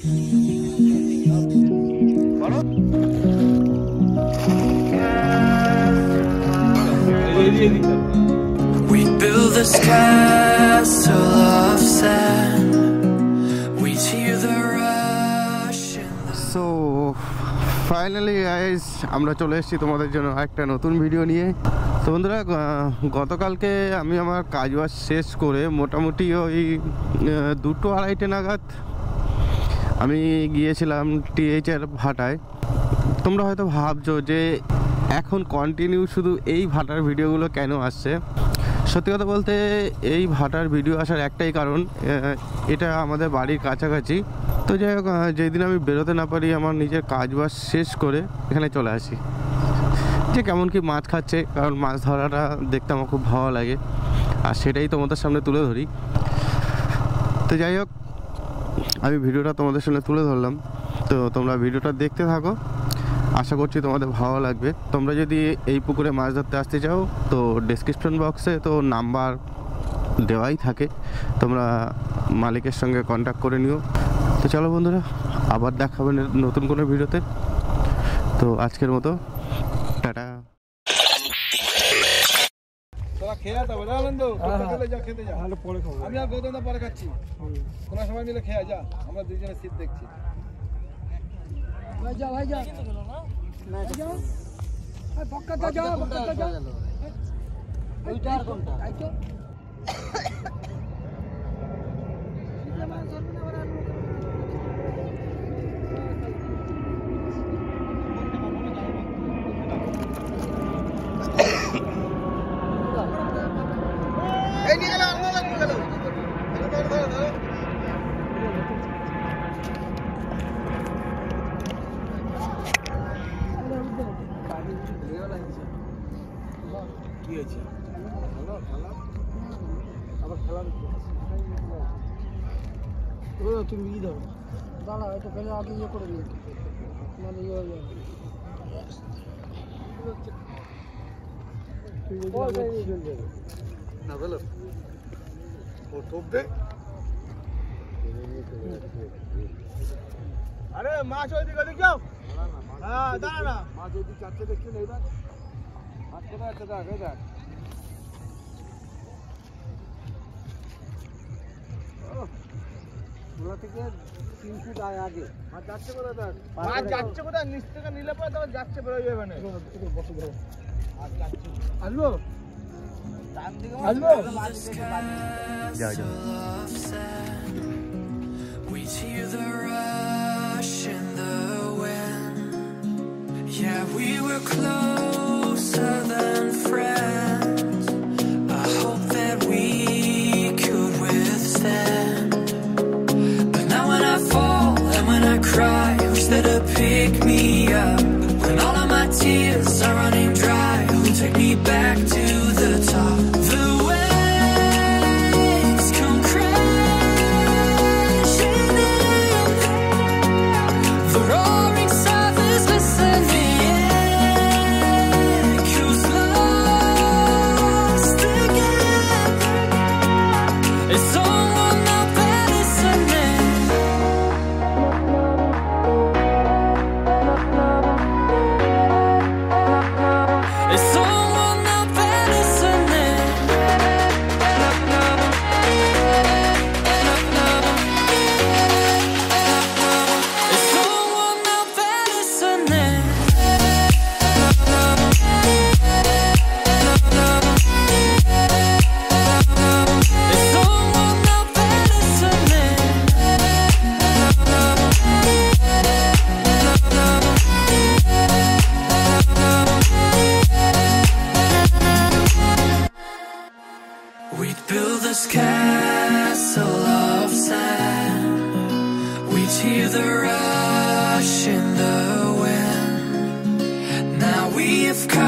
We build this castle of sand. We hear the rush. So finally guys, আমরা চলে এসেছি তোমাদের জন্য একটা নতুন ভিডিও নিয়ে। তো বন্ধুরা, গতকালকে আমি আমার কাজবাজ শেষ করে মোটামুটি ওই 2-2:30 নাগাদ আমি গিয়েছিলাম টিএইচের ভাটায়। তোমরা হয়তো ভাবছো যে এখন কন্টিনিউ শুধু এই ভাটার ভিডিওগুলো কেন আসছে। সত্যি কথা বলতে এই ভাটার ভিডিও আসার একটাই কারণ, এটা আমাদের বাড়ির কাছাকাছি। তো যাই হোক, যেদিন আমি বেরোতে না পারি আমার নিজের কাজবাজ শেষ করে এখানে চলে আসি, যে কেমন কি মাছ খাচ্ছে, কারণ মাছ ধরাটা দেখতে আমার খুব ভালো লাগে আর সেটাই তোমাদের সামনে তুলে ধরি। তো যাই হোক, আমি ভিডিওটা তোমাদের সামনে তুলে ধরলাম। তো তোমরা ভিডিওটা দেখতে থাকো, আশা করছি তোমাদের ভালো লাগবে। তোমরা যদি এই পুকুরে মাছ ধরতে আসতে চাও তো ডেসক্রিপশন বক্সে তো নাম্বার দেওয়াই থাকে, তোমরা মালিকের সঙ্গে কন্ট্যাক্ট করে নিও। তো চলো বন্ধুরা, আবার দেখা হবে নতুন কোনো ভিডিওতে। তো আজকের মতো টাটা। খেয়ে যাবো আনন্দ যা খেতে যা, আমি আর গৌতম দা পরে খাচ্ছি, তোমরা সবাই মিলে খেয়ে যা, আমরা দুইজনে শীত দেখছি। যা ভাই যা, পক্কাটা যা, পক্কাটা যা, ওইটা আর কোনটা কি হয়েছে? আবার খেলা তুমি নিয়ে ধরো, দাঁড়া এটা ফেলে আগে ইয়ে করে নিয়ে, মানে ইয়ে হয়ে যাবে না বলো ও টোপ দে। আরে মাছ ওইদিকে ওদিকে যাও, হ্যাঁ দাঁড়া না, মাছ ওইদিকে চারটে দেখছি না, এবার মাছ কোথায় আছে দেখ, এই দেখ ওগুলো থেকে 3 ফুট আগে মাছ যাচ্ছে কোথায়, দেখ মাছ যাচ্ছে কোথায়, নিচ থেকে নিলে পরে তখন যাচ্ছে বেরোয় যাবে না। আর যাচ্ছে আসবো যাও যাও। We hear the rush in the wind. Yeah, we were closer than friends. I hope that we could withstand. But now when I fall and when I cry, who's there to pick me up? When all of my tears are running dry, who'll take me back to the top? The waves come crashing in, the roaring surface listening, echoes lost again. Is someone out there listening? Is someone out there listening? Is someone out there listening? Is someone out there listening? We'd build this castle of sand. We'd hear the rush in the wind. Now we have come